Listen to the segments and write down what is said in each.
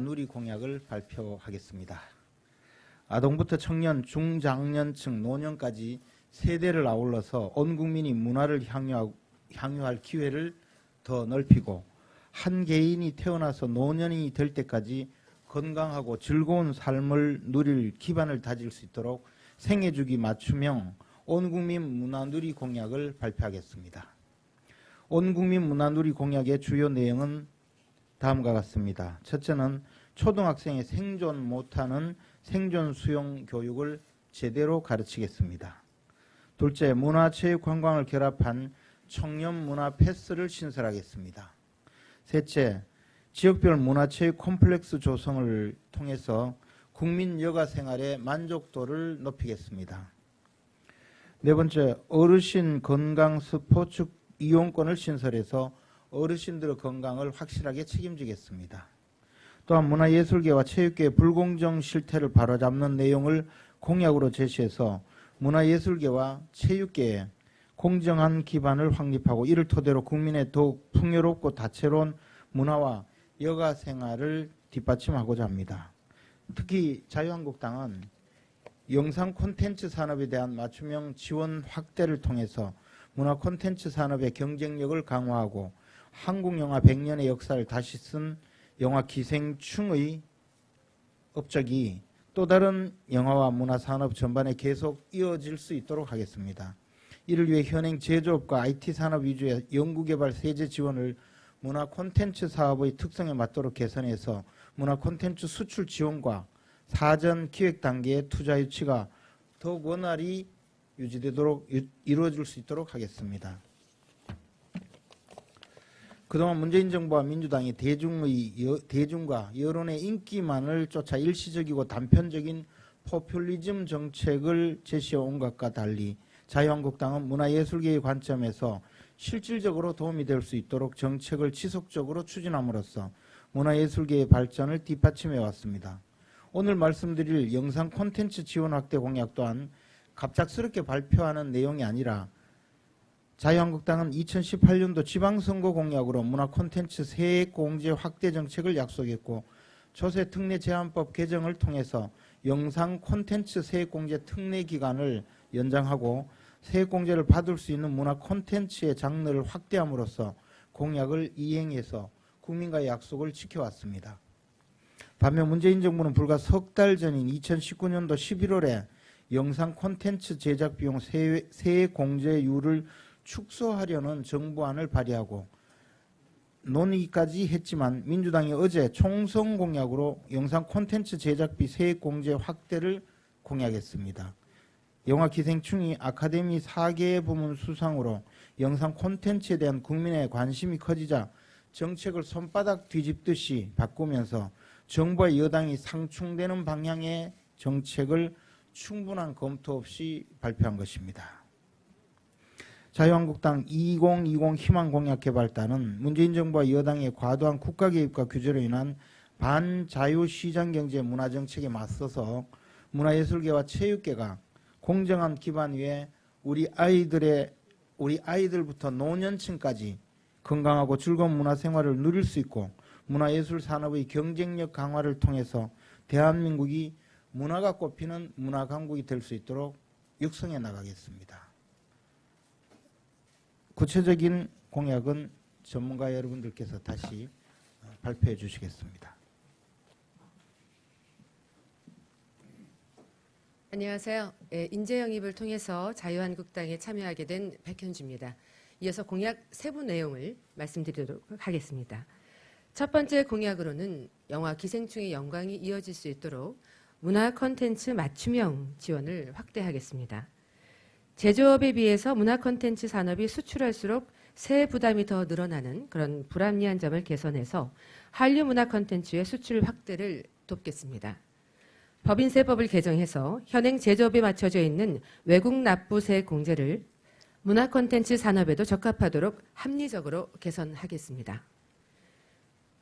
누리 공약을 발표하겠습니다. 아동부터 청년, 중장년층, 노년까지 세대를 아울러서 온 국민이 문화를 향유할 기회를 더 넓히고 한 개인이 태어나서 노년이 될 때까지 건강하고 즐거운 삶을 누릴 기반을 다질 수 있도록 생애주기 맞춤형 온국민 문화누리 공약을 발표하겠습니다. 온국민 문화누리 공약의 주요 내용은 다음과 같습니다. 첫째는 초등학생의 생존 못하는 생존 수용 교육을 제대로 가르치겠습니다. 둘째, 문화체육관광을 결합한 청년 문화 패스를 신설하겠습니다. 셋째, 지역별 문화체육 콤플렉스 조성을 통해서 국민 여가 생활의 만족도를 높이겠습니다. 네 번째, 어르신 건강 스포츠 이용권을 신설해서 어르신들의 건강을 확실하게 책임지겠습니다. 또한 문화예술계와 체육계의 불공정 실태를 바로잡는 내용을 공약으로 제시해서 문화예술계와 체육계에 공정한 기반을 확립하고 이를 토대로 국민의 더욱 풍요롭고 다채로운 문화와 여가 생활을 뒷받침하고자 합니다. 특히 자유한국당은 영상 콘텐츠 산업에 대한 맞춤형 지원 확대를 통해서 문화 콘텐츠 산업의 경쟁력을 강화하고 한국 영화 100년의 역사를 다시 쓴 영화 기생충의 업적이 또 다른 영화와 문화 산업 전반에 계속 이어질 수 있도록 하겠습니다. 이를 위해 현행 제조업과 IT 산업 위주의 연구개발 세제 지원을 문화 콘텐츠 사업의 특성에 맞도록 개선해서 문화 콘텐츠 수출 지원과 사전 기획 단계의 투자 유치가 더욱 원활히 유지되도록 이루어질 수 있도록 하겠습니다. 그동안 문재인 정부와 민주당이 대중과 여론의 인기만을 쫓아 일시적이고 단편적인 포퓰리즘 정책을 제시해온 것과 달리 자유한국당은 문화예술계의 관점에서 실질적으로 도움이 될 수 있도록 정책을 지속적으로 추진함으로써 문화예술계의 발전을 뒷받침해 왔습니다. 오늘 말씀드릴 영상 콘텐츠 지원 확대 공약 또한 갑작스럽게 발표하는 내용이 아니라 자유한국당은 2018년도 지방선거 공약으로 문화 콘텐츠 세액 공제 확대 정책을 약속했고 조세 특례 제한법 개정을 통해서 영상 콘텐츠 세액 공제 특례 기간을 연장하고 세액 공제를 받을 수 있는 문화 콘텐츠의 장르를 확대함으로써 공약을 이행해서 국민과의 약속을 지켜왔습니다. 반면 문재인 정부는 불과 석 달 전인 2019년도 11월에 영상 콘텐츠 제작 비용 세액 공제율을 축소하려는 정부안을 발의하고 논의까지 했지만 민주당이 어제 총선 공약으로 영상 콘텐츠 제작비 세액 공제 확대를 공약했습니다. 영화 기생충이 아카데미 4개 부문 수상으로 영상 콘텐츠에 대한 국민의 관심이 커지자 정책을 손바닥 뒤집듯이 바꾸면서 정부와 여당이 상충되는 방향의 정책을 충분한 검토 없이 발표한 것입니다. 자유한국당 2020 희망공약개발단은 문재인 정부와 여당의 과도한 국가 개입과 규제로 인한 반자유시장경제 문화정책에 맞서서 문화예술계와 체육계가 공정한 기반 위에 우리 아이들부터 노년층까지 건강하고 즐거운 문화생활을 누릴 수 있고 문화예술 산업의 경쟁력 강화를 통해서 대한민국이 문화가 꼽히는 문화강국이 될 수 있도록 육성해 나가겠습니다. 구체적인 공약은 전문가 여러분들께서 다시 발표해 주시겠습니다. 안녕하세요. 인재 영입을 통해서 자유한국당에 참여하게 된 백현주입니다. 이어서 공약 세부 내용을 말씀드리도록 하겠습니다. 첫 번째 공약으로는 영화 기생충의 영광이 이어질 수 있도록 문화 콘텐츠 맞춤형 지원을 확대하겠습니다. 제조업에 비해서 문화 콘텐츠 산업이 수출할수록 세 부담이 더 늘어나는 그런 불합리한 점을 개선해서 한류 문화 콘텐츠의 수출 확대를 돕겠습니다. 법인세법을 개정해서 현행 제조업에 맞춰져 있는 외국 납부세 공제를 문화 콘텐츠 산업에도 적합하도록 합리적으로 개선하겠습니다.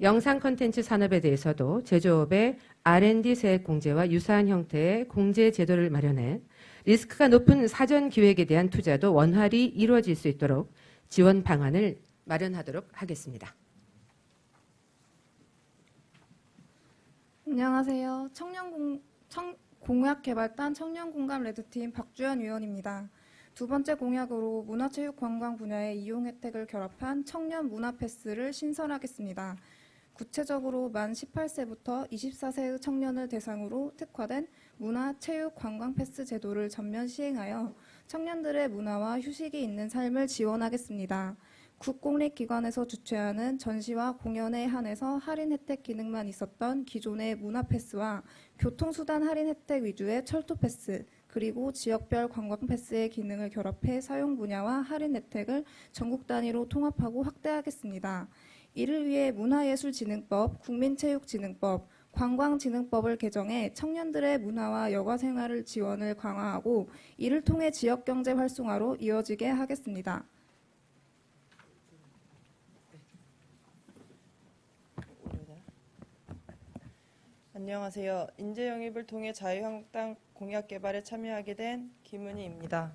영상 콘텐츠 산업에 대해서도 제조업의 R&D 세액 공제와 유사한 형태의 공제 제도를 마련해 리스크가 높은 사전 기획에 대한 투자도 원활히 이루어질 수 있도록 지원 방안을 마련하도록 하겠습니다. 안녕하세요. 공약개발단 청년공감 레드팀 박주연 위원입니다. 두 번째 공약으로 문화체육관광 분야의 이용 혜택을 결합한 청년 문화패스를 신설하겠습니다. 구체적으로 만 18세부터 24세의 청년을 대상으로 특화된 문화체육관광패스 제도를 전면 시행하여 청년들의 문화와 휴식이 있는 삶을 지원하겠습니다. 국공립기관에서 주최하는 전시와 공연에 한해서 할인 혜택 기능만 있었던 기존의 문화패스와 교통수단 할인 혜택 위주의 철도패스, 그리고 지역별 관광패스의 기능을 결합해 사용 분야와 할인 혜택을 전국 단위로 통합하고 확대하겠습니다. 이를 위해 문화예술진흥법, 국민체육진흥법, 관광진흥법을 개정해 청년들의 문화와 여가생활을 지원을 강화하고 이를 통해 지역경제 활성화로 이어지게 하겠습니다. 안녕하세요. 인재 영입을 통해 자유한국당 공약 개발에 참여하게 된 김은희입니다.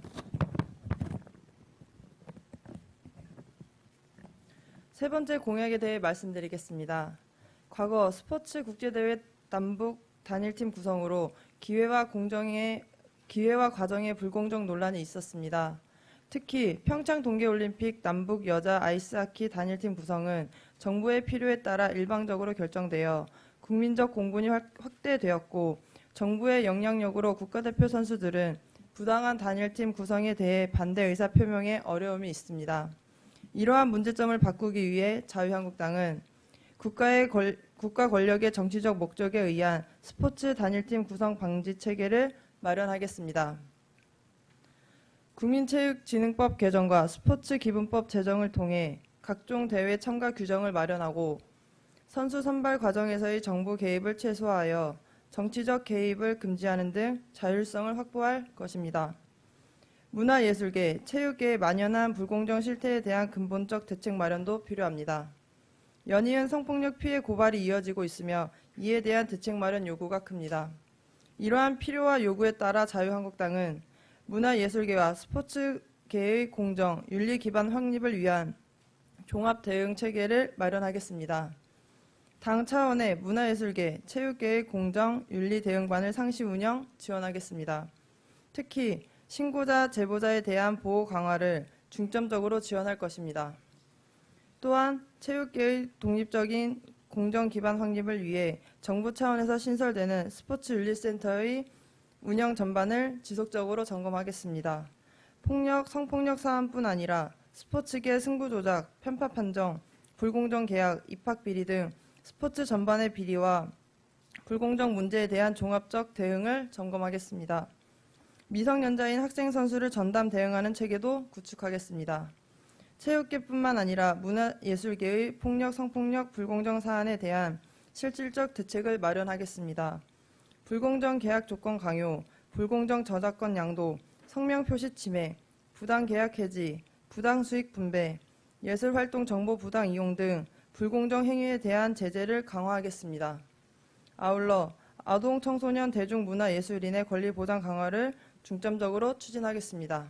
세 번째 공약에 대해 말씀드리겠습니다. 과거 스포츠 국제대회 남북 단일팀 구성으로 기회와 과정의 불공정 논란이 있었습니다. 특히 평창 동계올림픽 남북 여자 아이스하키 단일팀 구성은 정부의 필요에 따라 일방적으로 결정되어 국민적 공분이 확대되었고 정부의 영향력으로 국가대표 선수들은 부당한 단일팀 구성에 대해 반대 의사 표명에 어려움이 있습니다. 이러한 문제점을 바꾸기 위해 자유한국당은 국가 권력의 정치적 목적에 의한 스포츠 단일팀 구성 방지 체계를 마련하겠습니다. 국민체육진흥법 개정과 스포츠기분법 제정을 통해 각종 대회 참가 규정을 마련하고 선수 선발 과정에서의 정부 개입을 최소화하여 정치적 개입을 금지하는 등 자율성을 확보할 것입니다. 문화예술계, 체육계의 만연한 불공정 실태에 대한 근본적 대책 마련도 필요합니다. 연이은 성폭력 피해 고발이 이어지고 있으며 이에 대한 대책 마련 요구가 큽니다. 이러한 필요와 요구에 따라 자유한국당은 문화예술계와 스포츠계의 공정, 윤리 기반 확립을 위한 종합 대응 체계를 마련하겠습니다. 당 차원의 문화예술계, 체육계의 공정, 윤리 대응반을 상시 운영 지원하겠습니다. 특히 신고자, 제보자에 대한 보호 강화를 중점적으로 지원할 것입니다. 또한 체육계의 독립적인 공정 기반 확립을 위해 정부 차원에서 신설되는 스포츠윤리센터의 운영 전반을 지속적으로 점검하겠습니다. 성폭력 사안뿐 아니라 스포츠계 승부 조작, 편파 판정, 불공정 계약, 입학 비리 등 스포츠 전반의 비리와 불공정 문제에 대한 종합적 대응을 점검하겠습니다. 미성년자인 학생 선수를 전담 대응하는 체계도 구축하겠습니다. 체육계뿐만 아니라 문화예술계의 폭력, 성폭력, 불공정 사안에 대한 실질적 대책을 마련하겠습니다. 불공정 계약 조건 강요, 불공정 저작권 양도, 성명 표시 침해, 부당 계약 해지, 부당 수익 분배, 예술활동 정보 부당 이용 등 불공정 행위에 대한 제재를 강화하겠습니다. 아울러 아동, 청소년, 대중문화예술인의 권리 보장 강화를 중점적으로 추진하겠습니다.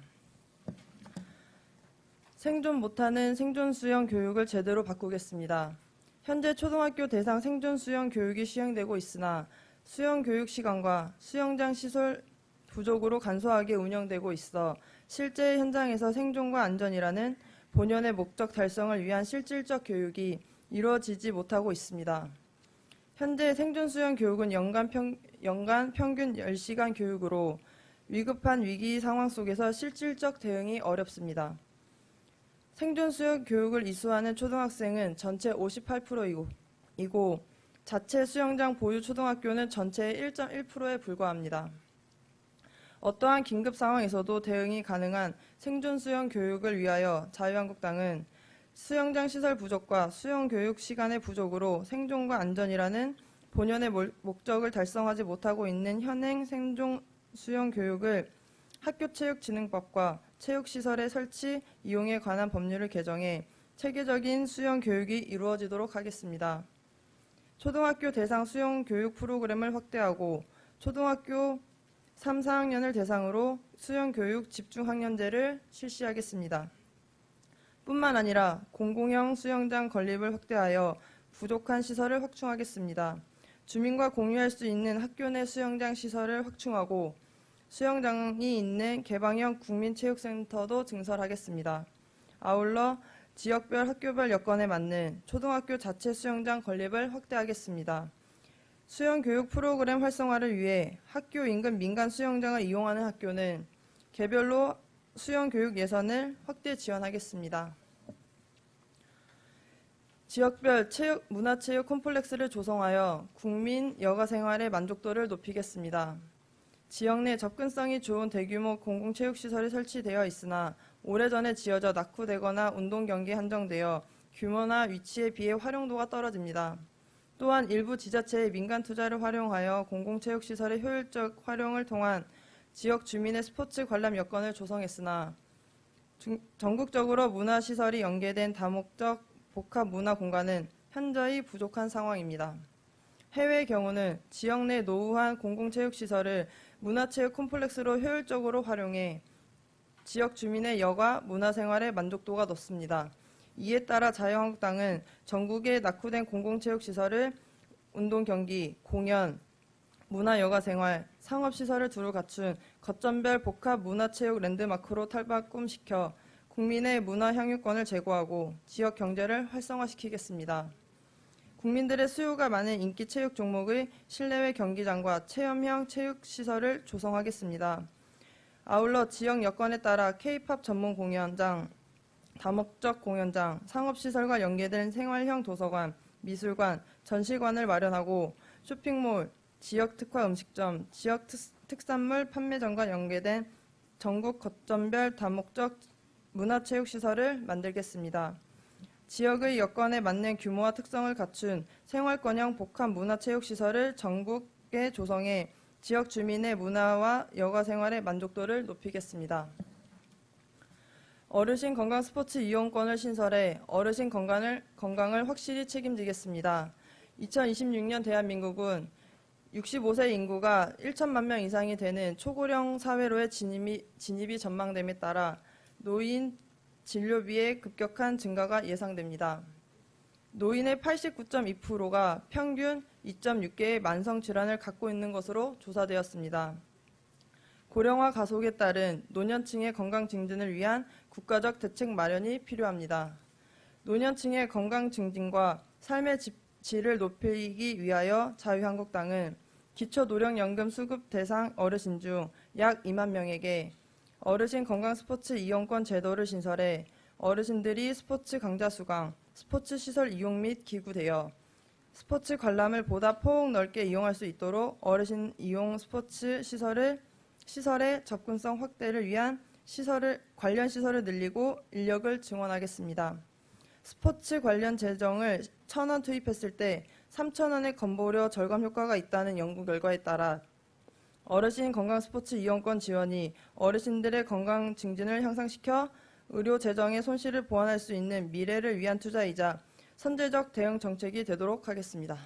생존 못하는 생존 수영 교육을 제대로 바꾸겠습니다. 현재 초등학교 대상 생존 수영 교육이 시행되고 있으나 수영 교육 시간과 수영장 시설 부족으로 간소하게 운영되고 있어 실제 현장에서 생존과 안전이라는 본연의 목적 달성을 위한 실질적 교육이 이루어지지 못하고 있습니다. 현재 생존 수영 교육은 연간 평균 10시간 교육으로 위급한 위기 상황 속에서 실질적 대응이 어렵습니다. 생존 수영 교육을 이수하는 초등학생은 전체 58%이고 자체 수영장 보유 초등학교는 전체의 1.1%에 불과합니다. 어떠한 긴급 상황에서도 대응이 가능한 생존 수영 교육을 위하여 자유한국당은 수영장 시설 부족과 수영 교육 시간의 부족으로 생존과 안전이라는 본연의 목적을 달성하지 못하고 있는 현행 생존 수영 교육을 학교체육진흥법과 체육시설의 설치, 이용에 관한 법률을 개정해 체계적인 수영 교육이 이루어지도록 하겠습니다. 초등학교 대상 수영 교육 프로그램을 확대하고 초등학교 3, 4학년을 대상으로 수영 교육 집중학년제를 실시하겠습니다. 뿐만 아니라 공공형 수영장 건립을 확대하여 부족한 시설을 확충하겠습니다. 주민과 공유할 수 있는 학교 내 수영장 시설을 확충하고 수영장이 있는 개방형 국민체육센터도 증설하겠습니다. 아울러 지역별 학교별 여건에 맞는 초등학교 자체 수영장 건립을 확대하겠습니다. 수영교육 프로그램 활성화를 위해 학교 인근 민간 수영장을 이용하는 학교는 개별로 수영교육 예산을 확대 지원하겠습니다. 지역별 문화체육 콤플렉스를 조성하여 국민 여가 생활의 만족도를 높이겠습니다. 지역 내 접근성이 좋은 대규모 공공체육시설이 설치되어 있으나 오래전에 지어져 낙후되거나 운동 경기에 한정되어 규모나 위치에 비해 활용도가 떨어집니다. 또한 일부 지자체의 민간 투자를 활용하여 공공체육시설의 효율적 활용을 통한 지역 주민의 스포츠 관람 여건을 조성했으나 전국적으로 문화시설이 연계된 다목적 복합 문화 공간은 현저히 부족한 상황입니다. 해외의 경우는 지역 내 노후한 공공체육시설을 문화체육 콤플렉스로 효율적으로 활용해 지역 주민의 여가 문화생활의 만족도가 높습니다. 이에 따라 자유한국당은 전국의 낙후된 공공체육시설을 운동 경기, 공연, 문화여가생활, 상업시설을 두루 갖춘 거점별 복합 문화체육 랜드마크로 탈바꿈시켜 국민의 문화 향유권을 제고하고 지역 경제를 활성화시키겠습니다. 국민들의 수요가 많은 인기 체육 종목의 실내외 경기장과 체험형 체육시설을 조성하겠습니다. 아울러 지역 여건에 따라 K-팝 전문 공연장, 다목적 공연장, 상업시설과 연계된 생활형 도서관, 미술관, 전시관을 마련하고 쇼핑몰, 지역 특화 음식점, 지역 특산물 판매점과 연계된 전국 거점별 다목적 문화체육시설을 만들겠습니다. 지역의 여건에 맞는 규모와 특성을 갖춘 생활권형 복합 문화체육시설을 전국에 조성해 지역 주민의 문화와 여가생활의 만족도를 높이겠습니다. 어르신 건강 스포츠 이용권을 신설해 어르신 건강을 확실히 책임지겠습니다. 2026년 대한민국은 65세 인구가 1천만 명 이상이 되는 초고령 사회로의 진입이 전망됨에 따라 노인 진료비의 급격한 증가가 예상됩니다. 노인의 89.2%가 평균 2.6개의 만성 질환을 갖고 있는 것으로 조사되었습니다. 고령화 가속에 따른 노년층의 건강 증진을 위한 국가적 대책 마련이 필요합니다. 노년층의 건강 증진과 삶의 질을 높이기 위하여 자유한국당은 기초노령연금 수급 대상 어르신 중 약 2만 명에게 어르신 건강 스포츠 이용권 제도를 신설해 어르신들이 스포츠 강좌 수강, 스포츠 시설 이용 및 기구 대여, 스포츠 관람을 보다 폭넓게 이용할 수 있도록 어르신 이용 스포츠 시설의 접근성 확대를 위한 관련 시설을 늘리고 인력을 증원하겠습니다. 스포츠 관련 재정을 1,000원 투입했을 때 3,000원의 건보료 절감 효과가 있다는 연구 결과에 따라 어르신 건강 스포츠 이용권 지원이 어르신들의 건강 증진을 향상시켜 의료 재정의 손실을 보완할 수 있는 미래를 위한 투자이자 선제적 대응 정책이 되도록 하겠습니다.